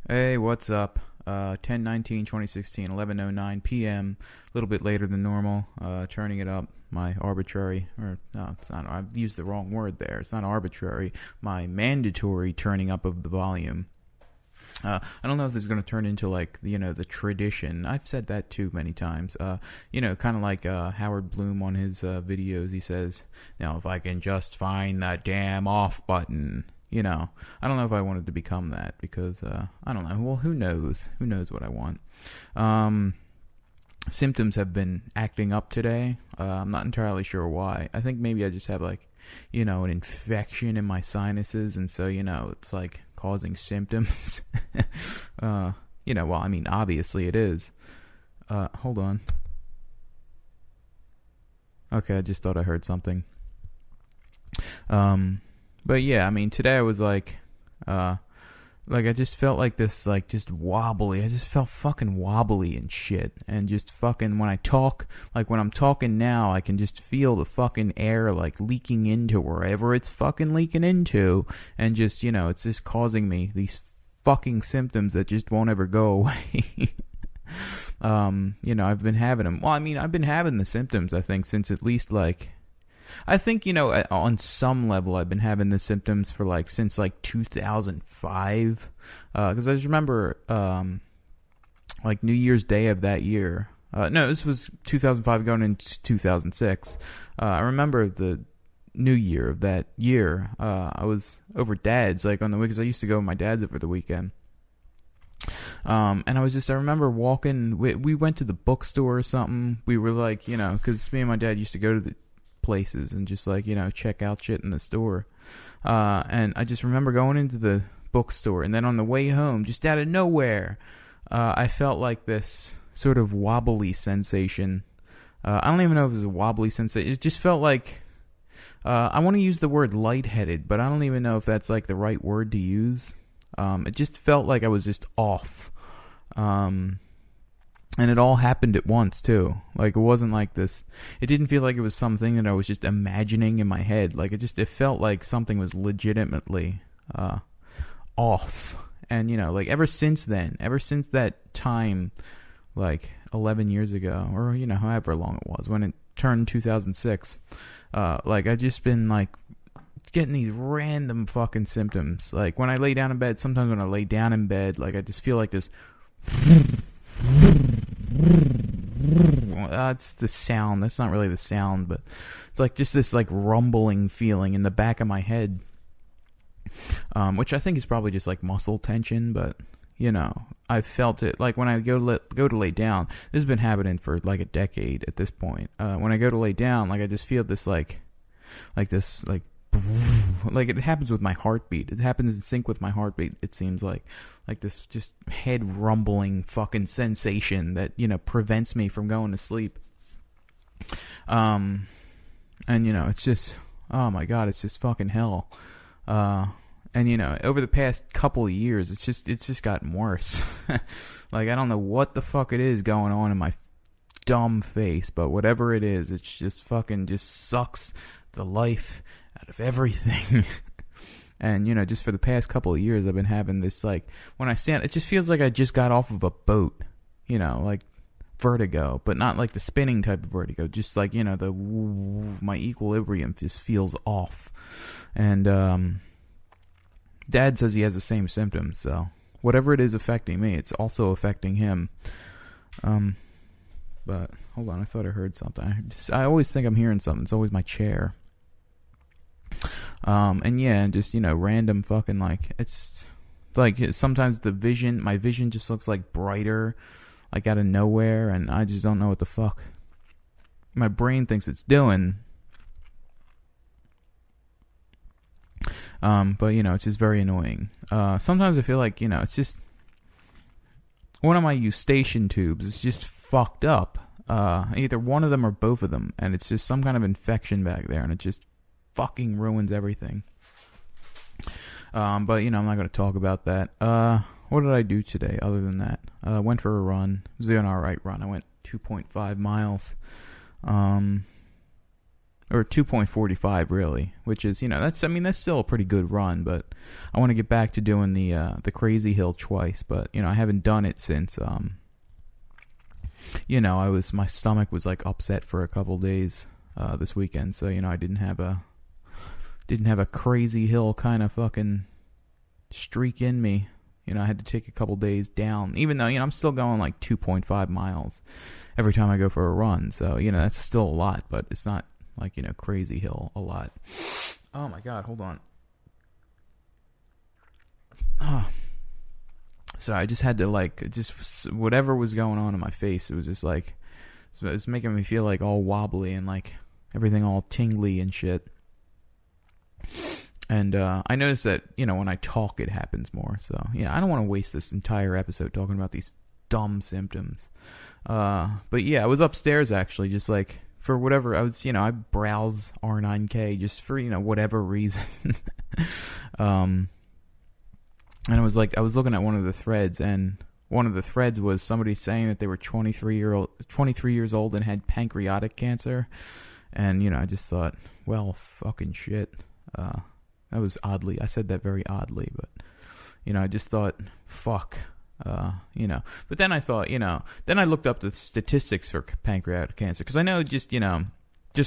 Hey, what's up? 10/19/2016, 11:09 p.m. A little bit later than normal. Turning it up. My arbitrary, or no, it's not. I've used the wrong word there. It's not arbitrary. My mandatory turning up of the volume. I don't know if this is going to turn into the tradition. I've said that too many times. Kind of like Howard Bloom on his videos. He says, "Now if I can just find the damn off button." I don't know if I wanted to become that because I don't know. Well, who knows? Who knows what I want? Symptoms have been acting up today. I'm not entirely sure why. I think maybe I just have an infection in my sinuses, and so it's like causing symptoms. Obviously it is. Hold on. Okay, I just thought I heard something. But yeah, I mean, today I was I just felt like this, just wobbly. I just felt fucking wobbly and shit. And just fucking, when I talk, when I'm talking now, I can just feel the fucking air, leaking into wherever it's fucking leaking into. And just, it's just causing me these fucking symptoms that just won't ever go away. I've been having them. Well, I mean, I've been having the symptoms, I think, since at least, I think, on some level, I've been having the symptoms for since 2005. Because I just remember, New Year's Day of that year. No, this was 2005 going into 2006. I remember the New Year of that year. I was over Dad's, on the weekend, because I used to go with my dad's over the weekend. And I remember walking, we went to the bookstore or something. We were because me and my dad used to go to the places and just check out shit in the store, and I just remember going into the bookstore, and then on the way home, just out of nowhere, I felt this sort of wobbly sensation. I don't even know if it was a wobbly sensation. It just felt I want to use the word lightheaded, but I don't even know if that's the right word to use. It just felt like I was just off. And it all happened at once, too. It wasn't this. It didn't feel like it was something that I was just imagining in my head. It felt like something was legitimately off. And, ever since then, ever since that time, 11 years ago, or, however long it was, when it turned 2006, I just been, getting these random fucking symptoms. When I lay down in bed, sometimes when I lay down in bed, I just feel like this... That's the sound. That's not really the sound, but it's just this rumbling feeling in the back of my head, which I think is probably just muscle tension. But I felt it when I go to lay down. This has been happening for a decade at this point. When I go to lay down, I just feel this this it happens with my heartbeat. It happens in sync with my heartbeat. It seems like this just head rumbling fucking sensation that prevents me from going to sleep. And it's just, oh my god, it's just fucking hell. And over the past couple of years, it's just gotten worse. I don't know what the fuck it is going on in my dumb face, but whatever it is, it's just fucking just sucks the life out of everything. And just for the past couple of years, I've been having this when I stand, it just feels like I just got off of a boat, vertigo, but not the spinning type of vertigo, just my equilibrium just feels off. And Dad says he has the same symptoms, so whatever it is affecting me, it's also affecting him. But hold on, I thought I heard something. I always think I'm hearing something. It's always my chair. And yeah, just, random fucking, it's, sometimes my vision just looks, brighter, out of nowhere, and I just don't know what the fuck my brain thinks it's doing. But, it's just very annoying. Sometimes I feel it's just, one of my eustachian tubes is just fucked up. Either one of them or both of them, and it's just some kind of infection back there, and it just fucking ruins everything. But I'm not going to talk about that. What did I do today other than that? Went for a run. It was an alright run. I went 2.5 miles. or 2.45 really, which is, that's still a pretty good run, but I want to get back to doing the crazy hill twice, but I haven't done it since my stomach was like upset for a couple days this weekend, so I didn't have a crazy hill kind of fucking streak in me. I had to take a couple days down, even though I'm still going like 2.5 miles every time I go for a run, so that's still a lot, but it's not like, crazy hill a lot. Oh my god, hold on. So I just had to just whatever was going on in my face, it was just like, it was making me feel like all wobbly and like everything all tingly and shit. And I noticed that, when I talk, it happens more. So, yeah, I don't want to waste this entire episode talking about these dumb symptoms. But yeah, I was upstairs actually, just like, for whatever, I was, I browse R9K just for, whatever reason. And I was looking at one of the threads, and one of the threads was somebody saying that they were 23 years old and had pancreatic cancer. And, I just thought, well, fucking shit. That was I said that very oddly, but, I just thought, fuck. But then I thought, then I looked up the statistics for pancreatic cancer, because I know just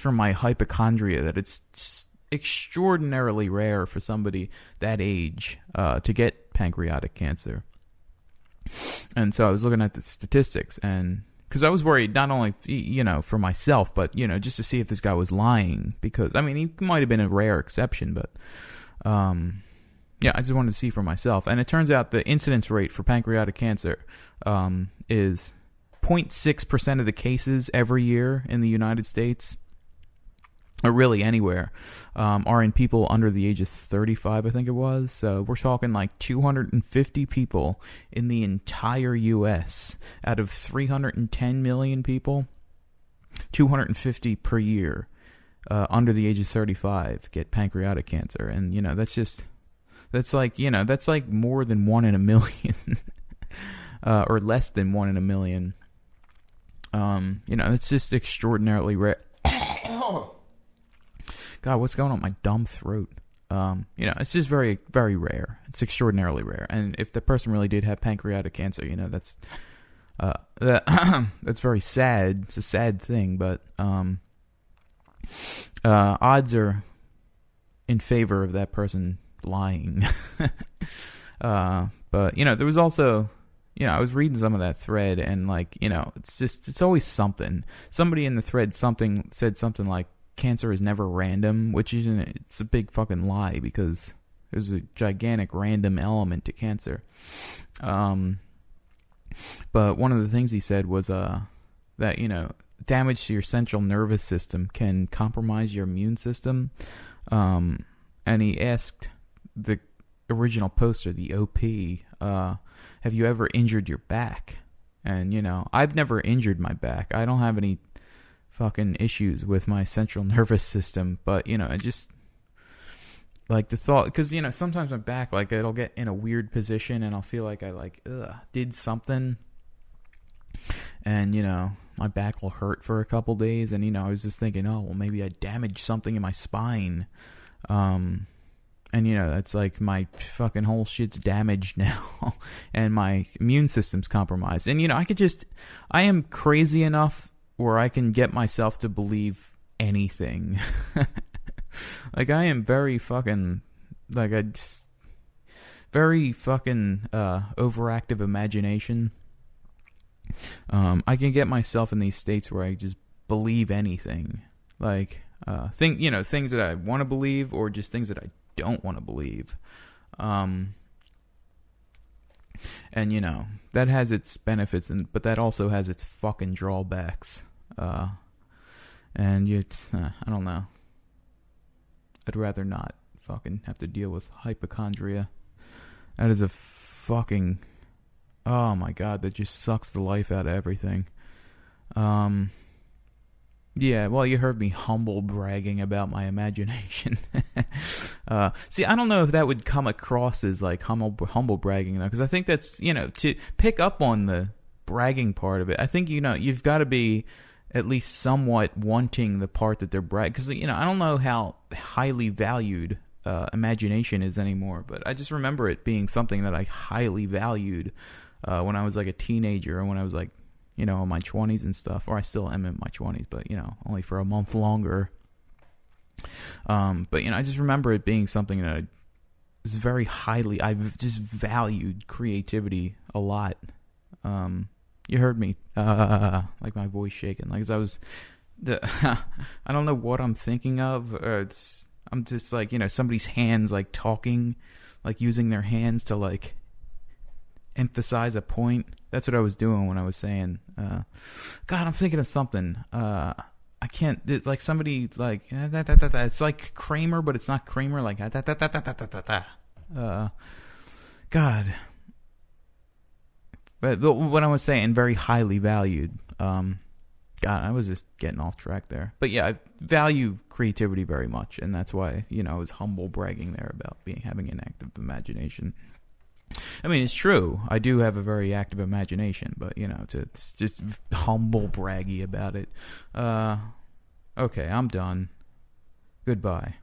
from my hypochondria that it's extraordinarily rare for somebody that age to get pancreatic cancer. And so I was looking at the statistics, and because I was worried not only, for myself, but, just to see if this guy was lying, because, he might have been a rare exception, but, yeah, I just wanted to see for myself. And it turns out the incidence rate for pancreatic cancer is 0.6% of the cases every year in the United States, or really anywhere, are in people under the age of 35, I think it was. So we're talking like 250 people in the entire U.S. out of 310 million people, 250 per year under the age of 35 get pancreatic cancer. And, that's like more than 1 in a million, or less than 1 in a million. It's just extraordinarily rare. God, what's going on with my dumb throat? It's just very, very rare. It's extraordinarily rare. And if the person really did have pancreatic cancer, that's that's very sad. It's a sad thing, but odds are in favor of that person lying. But there was also, I was reading some of that thread, and it's always something. Somebody in the thread said something like, cancer is never random, which it's a big fucking lie, because there's a gigantic random element to cancer. But one of the things he said was that damage to your central nervous system can compromise your immune system. And he asked the original poster, the OP, have you ever injured your back? And I've never injured my back. I don't have any fucking issues with my central nervous system, but I just like the thought, because sometimes my back, like, it'll get in a weird position and I'll feel like I did something, and my back will hurt for a couple days, and I was just thinking, oh well, maybe I damaged something in my spine, and it's like my fucking whole shit's damaged now, and my immune system's compromised, and I am crazy enough where I can get myself to believe anything. Like, I am very fucking, very fucking overactive imagination. I can get myself in these states where I just believe anything. Like, things that I want to believe, or just things that I don't want to believe. And that has its benefits, but that also has its fucking drawbacks. And I don't know. I'd rather not fucking have to deal with hypochondria. That is a fucking, oh my god, that just sucks the life out of everything. Yeah, well, you heard me humble bragging about my imagination. See, I don't know if that would come across as like humble bragging, though, because I think that's, to pick up on the bragging part of it, I think, you've got to be at least somewhat wanting the part that they're bragging. Because, I don't know how highly valued imagination is anymore, but I just remember it being something that I highly valued when I was like a teenager, or when I was like, in my 20s and stuff. Or I still am in my 20s, but, only for a month longer. But, I just remember it being something that I was very highly, I've just valued creativity a lot. You heard me, like my voice shaking, like, 'cause I was, I don't know what I'm thinking of. I'm just like, somebody's hands, like, talking, like, using their hands to, like, emphasize a point. That's what I was doing when I was saying, God, I'm thinking of something. I can't, like, somebody, like, it's like Kramer, but it's not Kramer, like, God. But what I was saying, very highly valued. God, I was just getting off track there. But yeah, I value creativity very much, and that's why, I was humble bragging there about having an active imagination. I mean, it's true. I do have a very active imagination, but, to just humble braggy about it. Okay, I'm done. Goodbye.